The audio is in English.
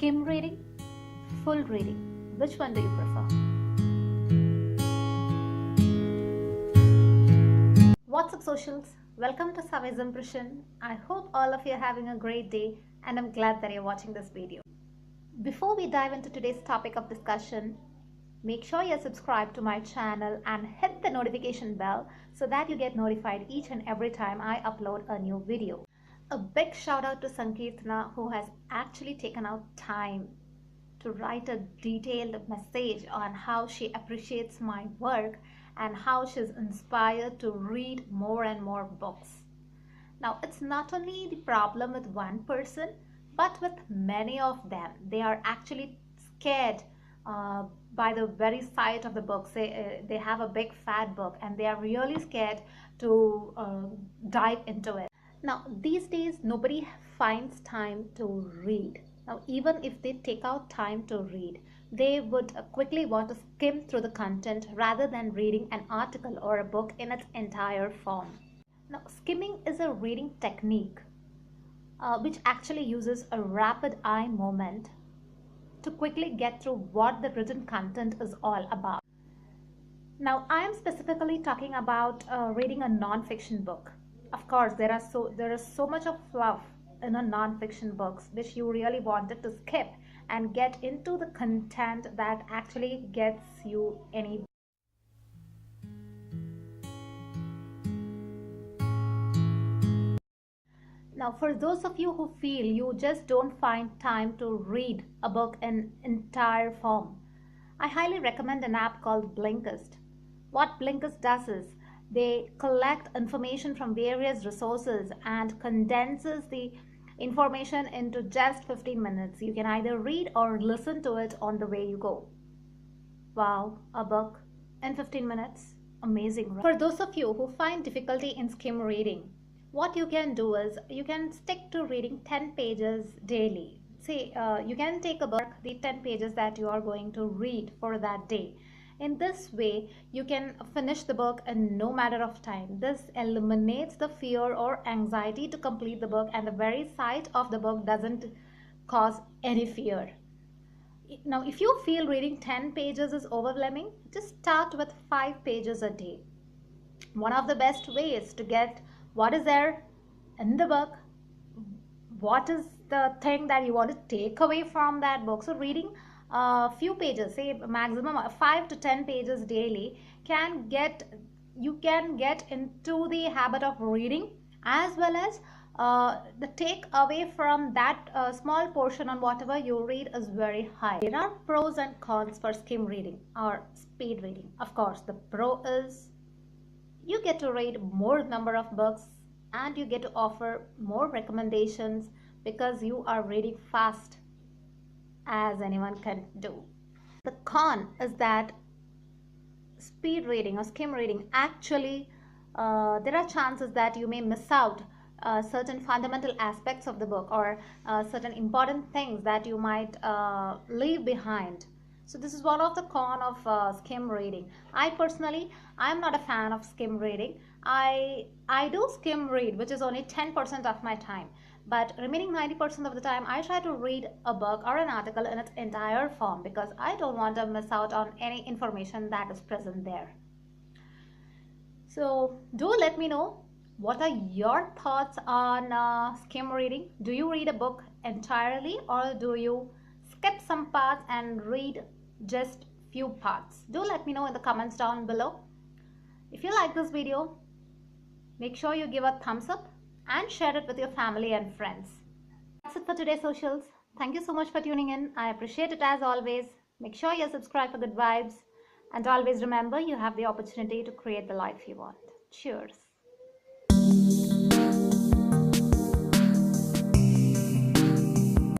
Skim reading, full reading. Which one do you prefer? What's up, socials? Welcome to Savai's Impression. I hope all of you are having a great day and I'm glad that you're watching this video. Before we dive into today's topic of discussion, make sure you're subscribed to my channel and hit the notification bell so that you get notified each and every time I upload a new video. A big shout out to Sankirtana, who has actually taken out time to write a detailed message on how she appreciates my work and how she's inspired to read more and more books. Now, it's not only the problem with one person, but with many of them. They are actually scared by the very sight of the book. Say they have a big fat book and they are really scared to dive into it. Now, these days, nobody finds time to read. Now, even if they take out time to read, they would quickly want to skim through the content rather than reading an article or a book in its entire form. Now, skimming is a reading technique which actually uses a rapid eye movement to quickly get through what the written content is all about. Now, I am specifically talking about reading a non-fiction book. Of course, there is so much of fluff in a non-fiction books which you really wanted to skip and get into the content that actually gets you any. Now, for those of you who feel you just don't find time to read a book in entire form, I highly recommend an app called Blinkist. What Blinkist does is they collect information from various resources and condenses the information into just 15 minutes. You can either read or listen to it on the way you go. Wow, a book in 15 minutes. Amazing, right? For those of you who find difficulty in skim reading, what you can do is you can stick to reading 10 pages daily. Say you can take a book, the 10 pages that you are going to read for that day. In this way, you can finish the book in no matter of time. This eliminates the fear or anxiety to complete the book, and the very sight of the book doesn't cause any fear. Now, if you feel reading 10 pages is overwhelming, just start with 5 pages a day. One of the best ways to get what is there in the book, what is the thing that you want to take away from that book. So reading a few pages, say maximum 5 to 10 pages daily, you can get into the habit of reading, as well as the take away from that small portion on whatever you read is very high. There are pros and cons for skim reading or speed reading. Of course, the pro is you get to read more number of books and you get to offer more recommendations because you are reading fast as anyone can do. The con is that speed reading or skim reading actually there are chances that you may miss out certain fundamental aspects of the book or certain important things that you might leave behind. So this is one of the con of skim reading. I am not a fan of skim reading. I do skim read, which is only 10% of my time. But remaining 90% of the time, I try to read a book or an article in its entire form because I don't want to miss out on any information that is present there. So do let me know, what are your thoughts on skim reading? Do you read a book entirely or do you skip some parts and read just few parts? Do let me know in the comments down below. If you like this video, make sure you give a thumbs up and share it with your family and friends. That's it for today's socials. Thank you so much for tuning in. I appreciate it as always. Make sure you're subscribed for good vibes. And always remember, you have the opportunity to create the life you want. Cheers.